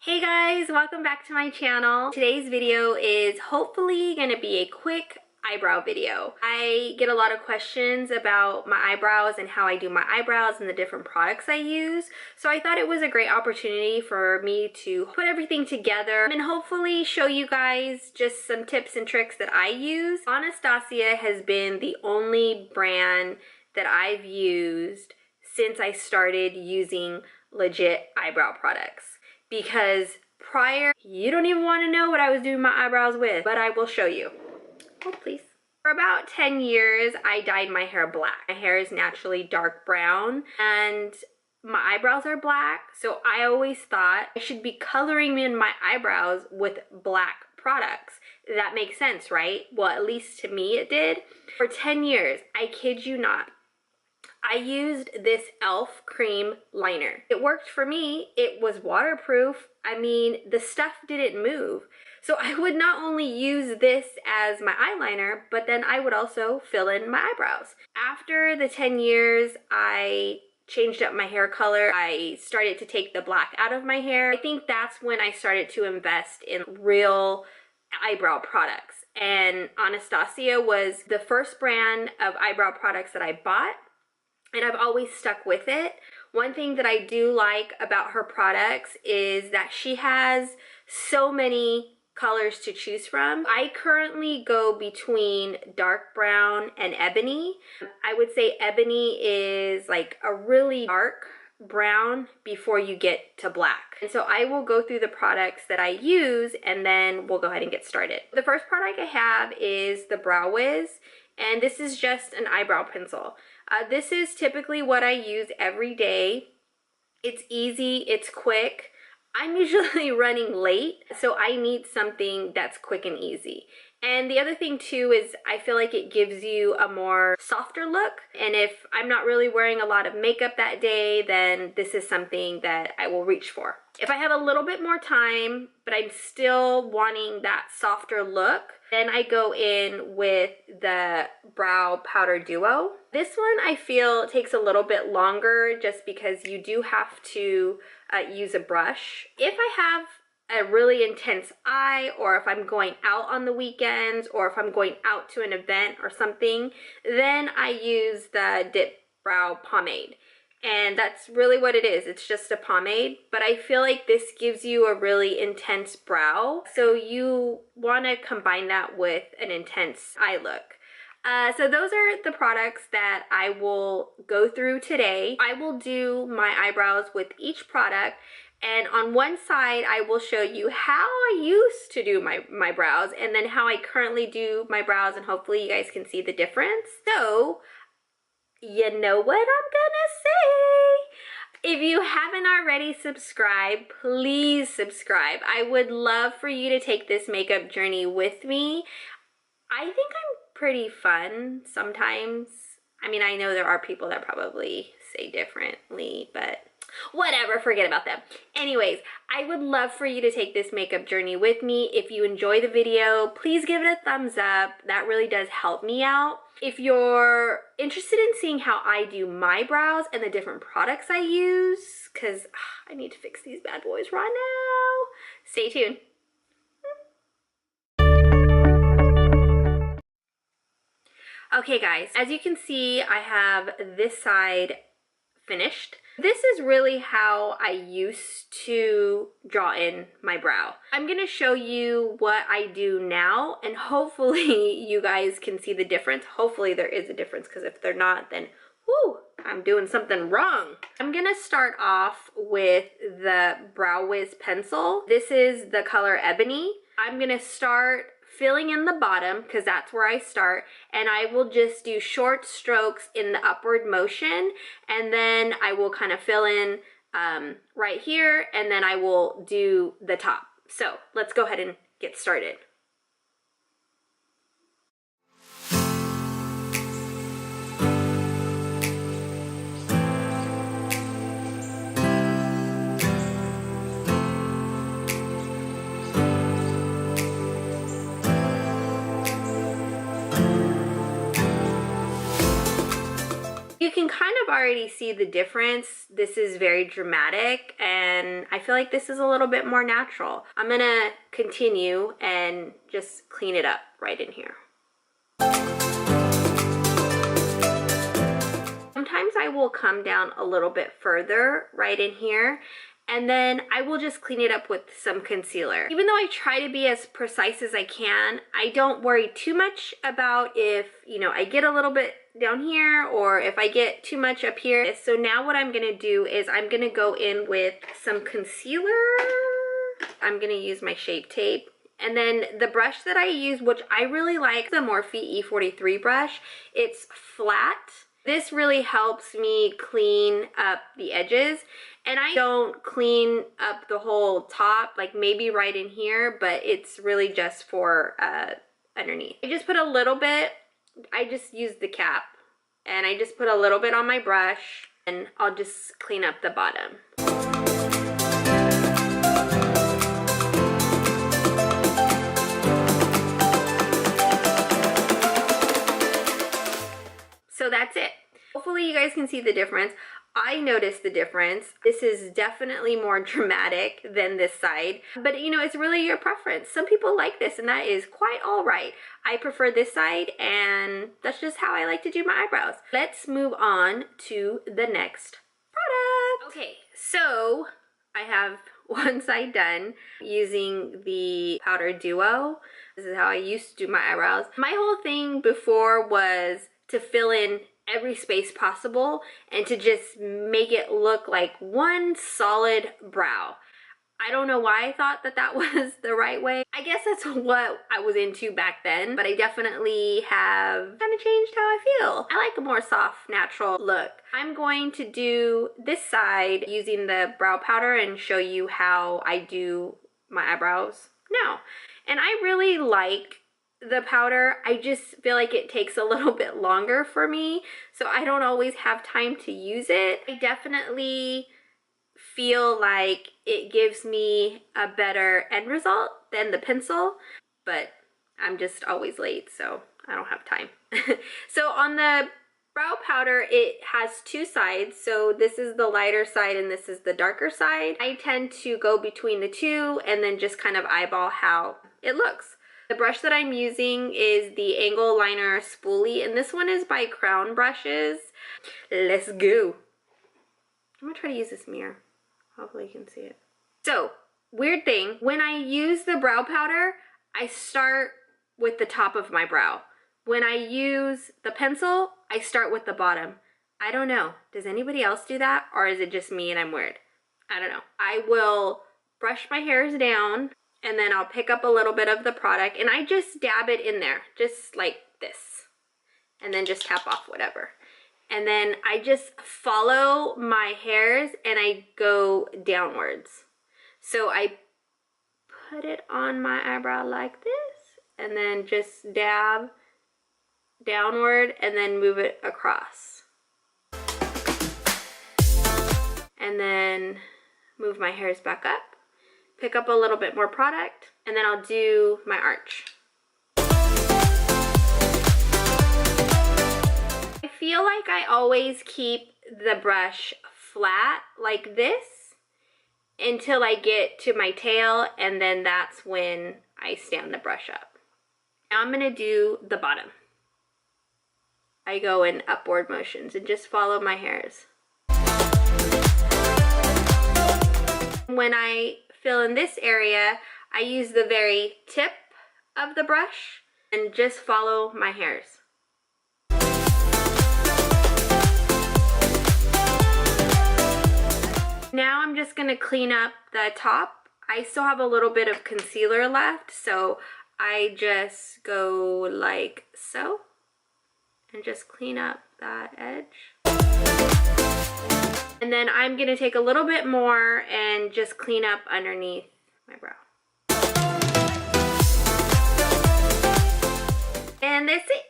Hey guys, welcome back to my channel. Today's video is hopefully going to be a quick eyebrow video. I get a lot of questions about my eyebrows and how I do my eyebrows and the different products I use. So I thought it was a great opportunity for me to put everything together and hopefully show you guys just some tips and tricks that I use. Anastasia has been the only brand that I've used since I started using legit eyebrow products. Because prior, you don't even want to know what I was doing my eyebrows with, but I will show you. Oh, please. For about 10 years, I dyed my hair black. My hair is naturally dark brown and my eyebrows are black, so I always thought I should be coloring in my eyebrows with black products. That makes sense, right? Well, at least to me it did. For 10 years, I kid you not, I used this e.l.f. cream liner. It worked for me. It was waterproof. I mean, the stuff didn't move. So I would not only use this as my eyeliner, but then I would also fill in my eyebrows. After the 10 years, I changed up my hair color. I started to take the black out of my hair. I think that's when I started to invest in real eyebrow products. And Anastasia was the first brand of eyebrow products that I bought. And I've always stuck with it. One thing that I do like about her products is that she has so many colors to choose from. I currently go between dark brown and ebony. I would say ebony is like a really dark brown before you get to black. And so I will go through the products that I use and then we'll go ahead and get started. The first product I have is the Brow Wiz, and this is just an eyebrow pencil. This is typically what I use every day. It's easy, it's quick. I'm usually running late, so I need something that's quick and easy. And the other thing too is I feel like it gives you a more softer look. And if I'm not really wearing a lot of makeup that day, then this is something that I will reach for. If I have a little bit more time, but I'm still wanting that softer look, then I go in with the Brow Powder Duo. This one I feel takes a little bit longer just because you do have to use a brush. If I have a really intense eye, or if I'm going out on the weekends, or if I'm going out to an event or something, then I use the Dipbrow pomade. And that's really what it is. It's just a pomade, but I feel like this gives you a really intense brow. So you want to combine that with an intense eye look. So those are the products that I will go through today. I will do my eyebrows with each product. And on one side, I will show you how I used to do my brows and then how I currently do my brows, and hopefully you guys can see the difference. So, you know what I'm gonna say. If you haven't already subscribed, please subscribe. I would love for you to take this makeup journey with me. I think I'm pretty fun sometimes. I mean, I know there are people that probably say differently, but whatever, forget about them. Anyways, I would love for you to take this makeup journey with me. If you enjoy the video, please give it a thumbs up. That really does help me out. If you're interested in seeing how I do my brows and the different products I use, because I need to fix these bad boys right now, stay tuned. Okay guys, as you can see, I have this side finished. This is really how I used to draw in my brow. I'm gonna show you what I do now, and hopefully you guys can see the difference. Hopefully there is a difference, because if they're not, then whoo, I'm doing something wrong. I'm gonna start off with the Brow Wiz pencil. This is the color Ebony. I'm gonna start filling in the bottom because that's where I start, and I will just do short strokes in the upward motion, and then I will kind of fill in right here, and then I will do the top. So let's go ahead and get started. You can kind of already see the difference. This is very dramatic, and I feel like this is a little bit more natural. I'm gonna continue and just clean it up right in here. Sometimes I will come down a little bit further right in here, and then I will just clean it up with some concealer. Even though I try to be as precise as I can, I don't worry too much about if, you know, I get a little bit down here or if I get too much up here. So now what I'm gonna do is I'm gonna go in with some concealer. I'm gonna use my Shape Tape. And then the brush that I use, which I really like, the Morphe E43 brush. It's flat. This really helps me clean up the edges, and I don't clean up the whole top, like maybe right in here, but it's really just for underneath. I just put a little bit, I just use the cap, and I just put a little bit on my brush, and I'll just clean up the bottom. So that's it. Hopefully you guys can see the difference. I noticed the difference. This is definitely more dramatic than this side, but you know, it's really your preference. Some people like this, and that is quite all right. I prefer this side, and that's just how I like to do my eyebrows. Let's move on to the next product. Okay, so I have one side done using the powder duo. This is how I used to do my eyebrows. My whole thing before was to fill in every space possible and to just make it look like one solid brow. I don't know why I thought that that was the right way. I guess that's what I was into back then, but I definitely have kind of changed how I feel. I like a more soft, natural look. I'm going to do this side using the brow powder and show you how I do my eyebrows now. And I really like the powder. I just feel like it takes a little bit longer for me, so I don't always have time to use it. I definitely feel like it gives me a better end result than the pencil, but I'm just always late, so I don't have time. So on the brow powder, it has two sides, so this is the lighter side and this is the darker side. I tend to go between the two and then just kind of eyeball how it looks. The brush that I'm using is the Angle Liner Spoolie, and this one is by Crown Brushes. Let's go. I'm gonna try to use this mirror. Hopefully you can see it. So, weird thing, when I use the brow powder, I start with the top of my brow. When I use the pencil, I start with the bottom. I don't know. Does anybody else do that, or is it just me and I'm weird? I don't know. I will brush my hairs down, and then I'll pick up a little bit of the product, and I just dab it in there, just like this. And then just tap off whatever. And then I just follow my hairs and I go downwards. So I put it on my eyebrow like this, and then just dab downward and then move it across. And then move my hairs back up. Pick up a little bit more product, and then I'll do my arch. I feel like I always keep the brush flat like this until I get to my tail, and then that's when I stand the brush up. Now I'm gonna do the bottom. I go in upward motions and just follow my hairs. When I fill in this area, I use the very tip of the brush and just follow my hairs. Now I'm just going to clean up the top. I still have a little bit of concealer left, so I just go like so and just clean up that edge. And then I'm going to take a little bit more and just clean up underneath my brow. And that's it.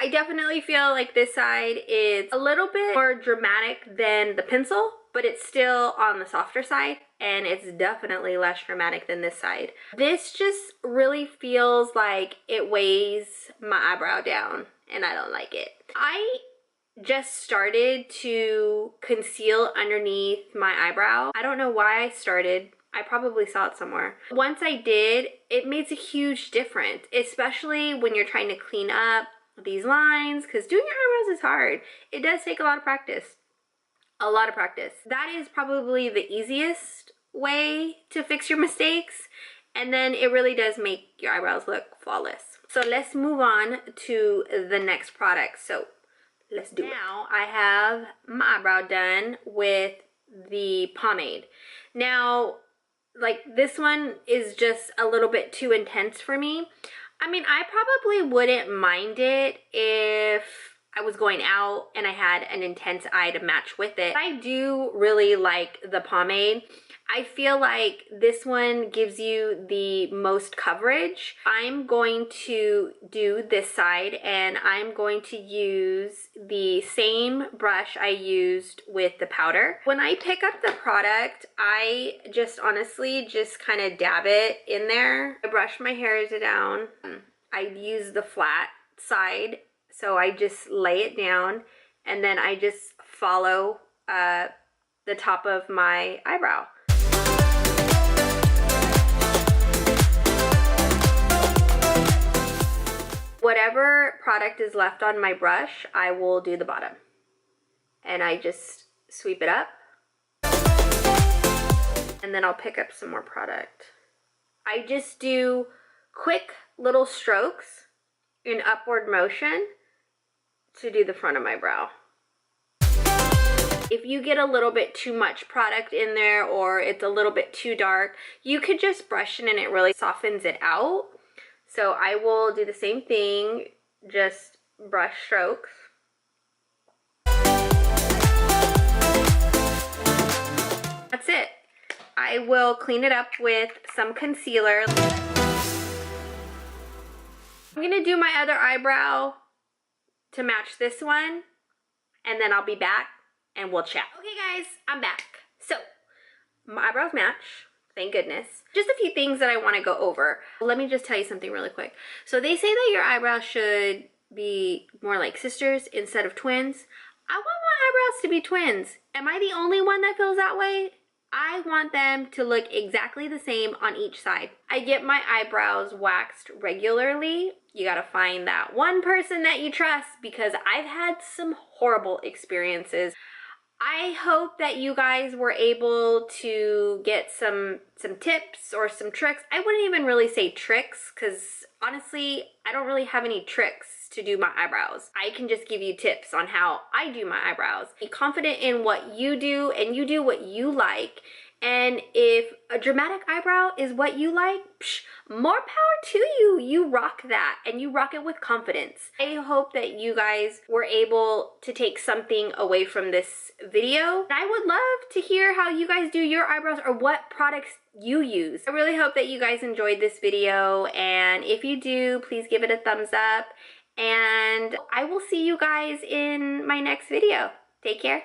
I definitely feel like this side is a little bit more dramatic than the pencil, but it's still on the softer side, and it's definitely less dramatic than this side. This just really feels like it weighs my eyebrow down, and I don't like it. I just started to conceal underneath my eyebrow. I don't know why I started. I probably saw it somewhere. Once I did, it makes a huge difference, especially when you're trying to clean up these lines, because doing your eyebrows is hard. It does take a lot of practice. A lot of practice. That is probably the easiest way to fix your mistakes, and then it really does make your eyebrows look flawless. So let's move on to the next product. So let's do it. Now I have my eyebrow done with the pomade. Now, like, this one is just a little bit too intense for me. I mean, I probably wouldn't mind it if I was going out and I had an intense eye to match with it. I do really like the pomade. I feel like this one gives you the most coverage. I'm going to do this side, and I'm going to use the same brush I used with the powder. When I pick up the product, I just honestly just kind of dab it in there. I brush my hairs down. I use the flat side, so I just lay it down, and then I just follow the top of my eyebrow. Whatever product is left on my brush, I will do the bottom. And I just sweep it up. And then I'll pick up some more product. I just do quick little strokes in upward motion to do the front of my brow. If you get a little bit too much product in there, or it's a little bit too dark, you could just brush it and it really softens it out. So I will do the same thing, just brush strokes. That's it. I will clean it up with some concealer. I'm gonna do my other eyebrow to match this one, and then I'll be back and we'll chat. Okay guys, I'm back. So, my eyebrows match. Thank goodness. Just a few things that I want to go over. Let me just tell you something really quick. So they say that your eyebrows should be more like sisters instead of twins. I want my eyebrows to be twins. Am I the only one that feels that way? I want them to look exactly the same on each side. I get my eyebrows waxed regularly. You gotta find that one person that you trust, because I've had some horrible experiences. I hope that you guys were able to get some tips or some tricks. I wouldn't even really say tricks, because honestly, I don't really have any tricks to do my eyebrows. I can just give you tips on how I do my eyebrows. Be confident in what you do, and you do what you like. And if a dramatic eyebrow is what you like, more power to you. You rock that, and you rock it with confidence. I hope that you guys were able to take something away from this video. I would love to hear how you guys do your eyebrows, or what products you use. I really hope that you guys enjoyed this video, and if you do, please give it a thumbs up, and I will see you guys in my next video. Take care.